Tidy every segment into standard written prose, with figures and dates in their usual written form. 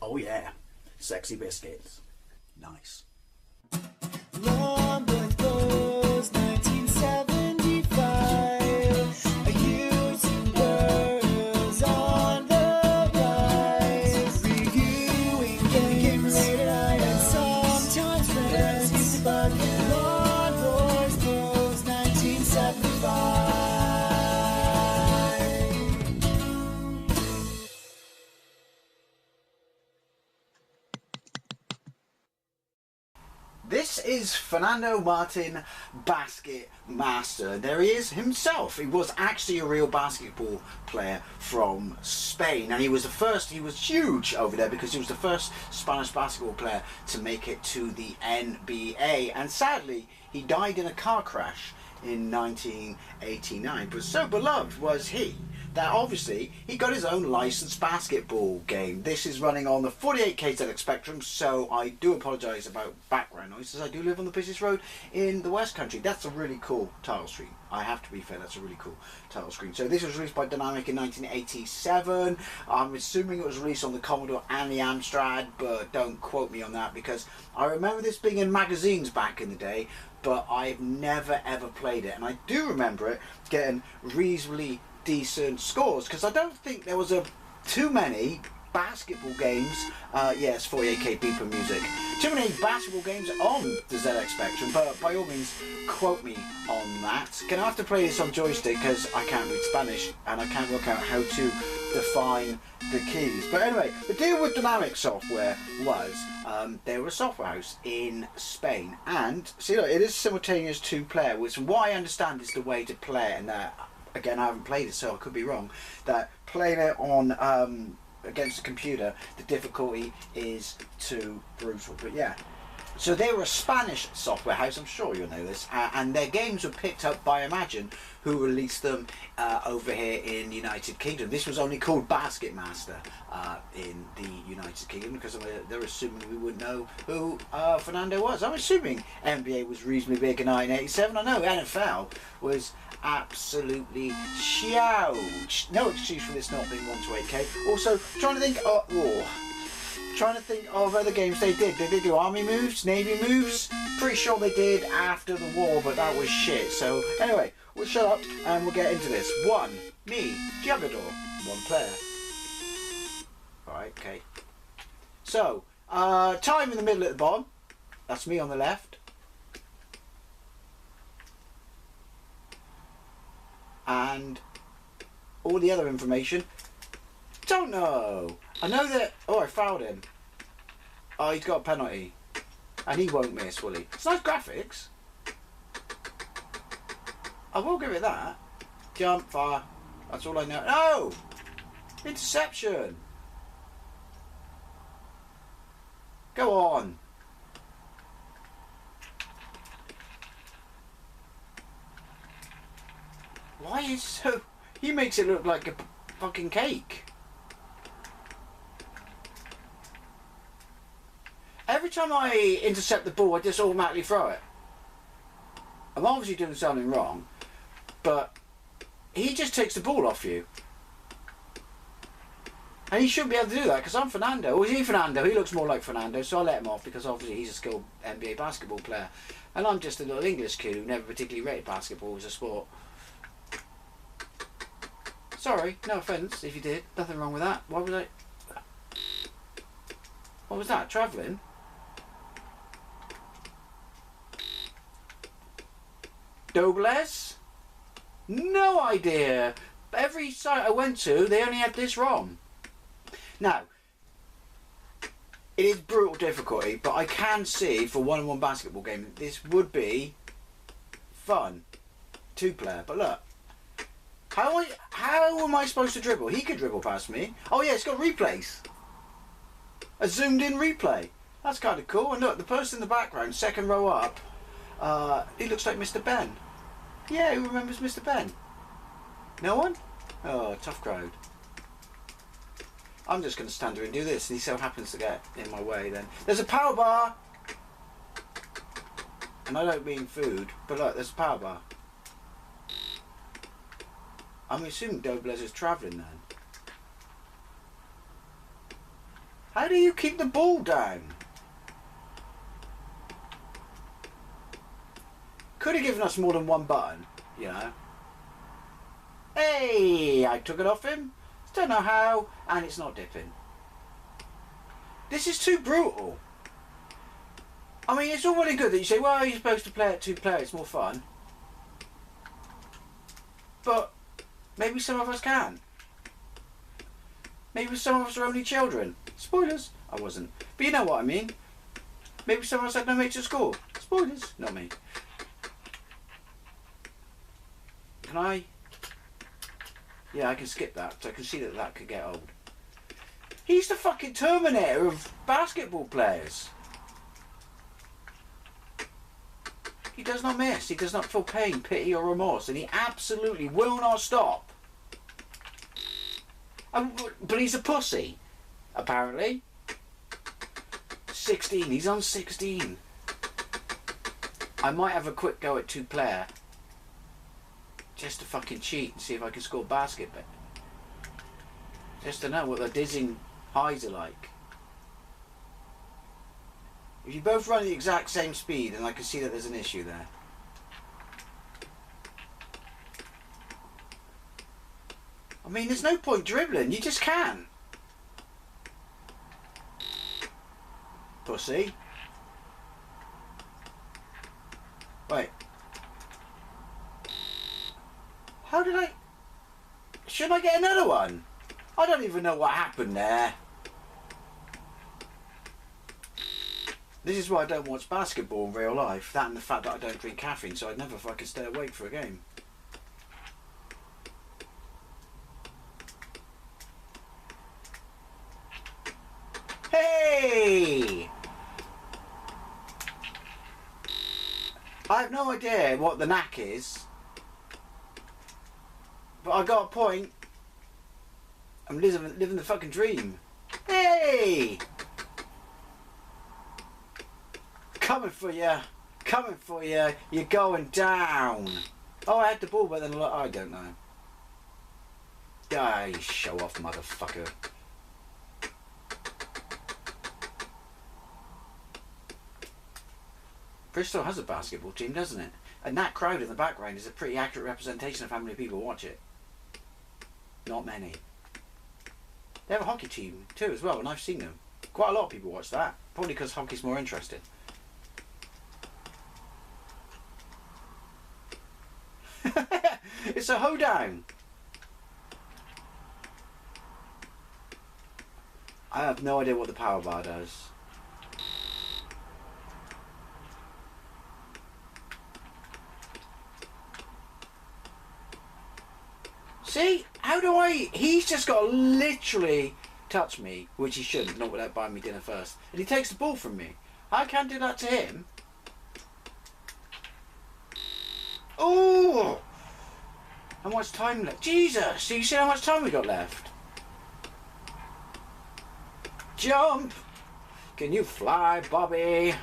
Oh yeah, sexy biscuits. Nice. Long Boys Blues, 1975. Using girls on the rise. Reviewing games late at night and sometimes friends. But Long Boys Blues, 1975. This is Fernando Martin Basket Master. There he is himself. He was actually a real basketball player from Spain, and he was huge over there because he was the first Spanish basketball player to make it to the NBA, and sadly he died in a car crash in 1989. But so beloved was he that obviously he got his own licensed basketball game. This is running on the 48K ZX Spectrum, so I do apologise about background noise, as I do live on the busiest road in the West Country. That's a really cool title screen. I have to be fair, that's a really cool title screen. So this was released by Dynamic in 1987. I'm assuming it was released on the Commodore and the Amstrad, but don't quote me on that because I remember this being in magazines back in the day, but I've never ever played it. And I do remember it getting reasonably decent scores because I don't think there was too many basketball games. Yes, 48K beeper music. Too many basketball games on the ZX Spectrum, but by all means quote me on that. Gonna have to play this on joystick because I can't read Spanish and I can't work out how to define the keys. But anyway, the deal with Dynamic Software was they were a software house in Spain, and see, look, it is simultaneous 2-player, which from what I understand is the way to play it, and again, I haven't played it, so I could be wrong, that playing it on against the computer, the difficulty is too brutal. But yeah, so they were a Spanish software house, I'm sure you'll know this, and their games were picked up by Imagine, who released them over here in the United Kingdom. This was only called Basket Master in the United Kingdom because they're assuming we would know who Fernando was. I'm assuming NBA was reasonably big in 1987. I know NFL was absolutely huge. No excuse for this not being 128K. Also, trying to think of other games they did. Did they do army moves, navy moves? Pretty sure they did after the war, but that was shit. So anyway, we'll shut up and we'll get into this. Me, Jugador, 1 player. Alright, okay. So, time in the middle at the bottom. That's me on the left. And all the other information, don't know. I know that, I fouled him. Oh, he's got a penalty. And he won't miss, will he? It's nice graphics. I will give it that. Jump, fire. That's all I know. No! Interception. Go on. Why is so... He makes it look like a fucking cake. Every time I intercept the ball, I just automatically throw it. I'm obviously doing something wrong, but he just takes the ball off you. And he shouldn't be able to do that because I'm Fernando. Or is he Fernando? He looks more like Fernando, so I let him off because obviously he's a skilled NBA basketball player. And I'm just a little English kid who never particularly rated basketball as a sport. Sorry, no offence if you did. Nothing wrong with that. Why was I... What was that? Travelling? Dobles? No idea. Every site I went to, they only had this ROM. Now, it is brutal difficulty, but I can see for 1-on-1 basketball game that this would be fun. 2-player, but look. How am I supposed to dribble? He could dribble past me. Oh yeah, it's got replays. A zoomed in replay. That's kind of cool. And look, the person in the background, second row up, he looks like Mr. Ben. Yeah, who remembers Mr. Ben? No one? Oh, tough crowd. I'm just going to stand here and do this. And he so happens to get in my way then. There's a power bar. And I don't mean food, but look, there's a power bar. I'm assuming Dobles is travelling then. How do you keep the ball down? Could have given us more than one button, you know. Hey, I took it off him. Don't know how, and it's not dipping. This is too brutal. I mean, it's all really good that you say, well, you're supposed to play at 2 players, it's more fun. But maybe some of us can. Maybe some of us are only children. Spoilers. I wasn't. But you know what I mean. Maybe some of us had no mates at school. Spoilers. Not me. Can I? Yeah, I can skip that. So I can see that that could get old. He's the fucking Terminator of basketball players. He does not miss. He does not feel pain, pity or remorse. And he absolutely will not stop. But he's a pussy, apparently. 16. He's on 16. I might have a quick go at 2 player. Just to fucking cheat and see if I can score a basket. But just to know what the dizzying highs are like. If you both run the exact same speed, then I can see that there's an issue there. I mean, there's no point dribbling. You just can't. Pussy. Wait. How did I... Should I get another one? I don't even know what happened there. This is why I don't watch basketball in real life. That and the fact that I don't drink caffeine, so I'd never fucking stay awake for a game. Hey! I have no idea what the knack is. But I got a point. I'm living the fucking dream. Hey! Coming for you. Coming for you. You're going down. Oh, I had the ball, but then I don't know. Ah, you show off, motherfucker. Bristol has a basketball team, doesn't it? And that crowd in the background is a pretty accurate representation of how many people watch it. Not many. They have a hockey team too as well, and I've seen them. Quite a lot of people watch that. Probably because hockey's more interesting. It's a hoedown. I have no idea what the power bar does. See? How do I... He's just got to literally touch me, which he shouldn't, not without buying me dinner first. And he takes the ball from me. I can't do that to him. Oh! How much time left? Jesus! You see how much time we got left? Jump! Can you fly, Bobby?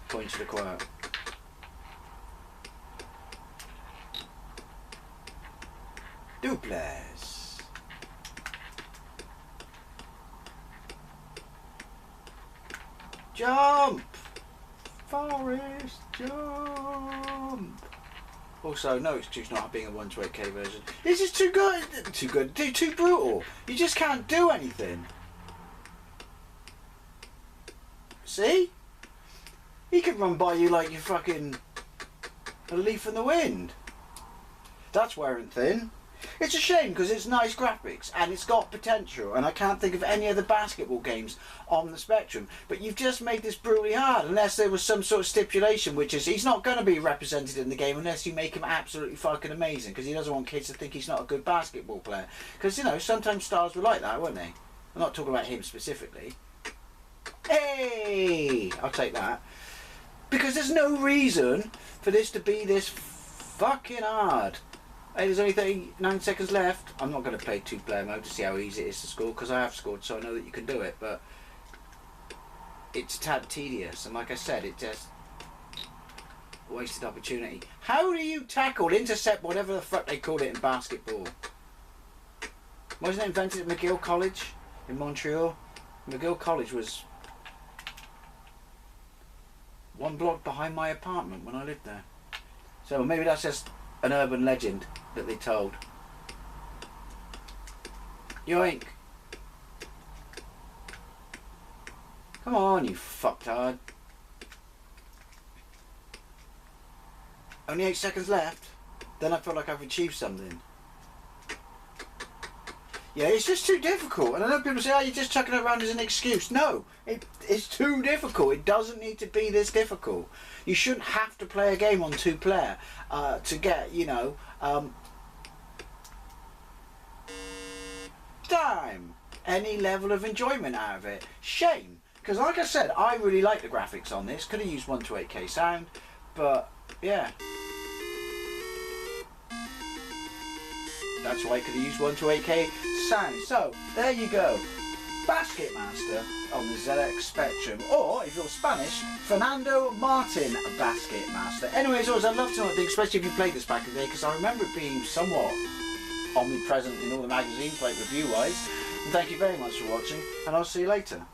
Point to the quote. Duplex. Jump! Forest, jump! Also, no excuse not being a 128k version. This is too good! Too brutal! You just can't do anything. See? He can run by you like you're fucking a leaf in the wind. That's wearing thin. It's a shame because it's nice graphics and it's got potential, and I can't think of any other basketball games on the spectrum. But you've just made this brutally hard, unless there was some sort of stipulation, which is he's not going to be represented in the game unless you make him absolutely fucking amazing, because he doesn't want kids to think he's not a good basketball player. Because, you know, sometimes stars were like that, weren't they? I'm not talking about him specifically. Hey! I'll take that. Because there's no reason for this to be this fucking hard. Hey, there's only 39 seconds left. I'm not going to play 2-player mode to see how easy it is to score, because I have scored, so I know that you can do it, but it's a tad tedious, and like I said, it just wasted opportunity. How do you tackle, intercept, whatever the fuck they call it in basketball? Wasn't it invented at McGill College in Montreal? McGill College was one block behind my apartment when I lived there. So maybe that's just an urban legend that they told. Yoink. Come on, you fucktard. Only 8 seconds left. Then I feel like I've achieved something. Yeah, it's just too difficult. And I know people say, oh, you're just chucking it around as an excuse. No, it's too difficult. It doesn't need to be this difficult. You shouldn't have to play a game on 2-player to get, you know, any level of enjoyment out of it. Shame. Because like I said, I really like the graphics on this. Could have used 128K sound, but yeah. That's why I could have used 128K sound. So, there you go. Basket Master on the ZX Spectrum. Or, if you're Spanish, Fernando Martin Basket Master. Anyways, always I'd love to know what you think, especially if you played this back in the day, because I remember it being somewhat omnipresent in all the magazines, like review-wise. And thank you very much for watching, and I'll see you later.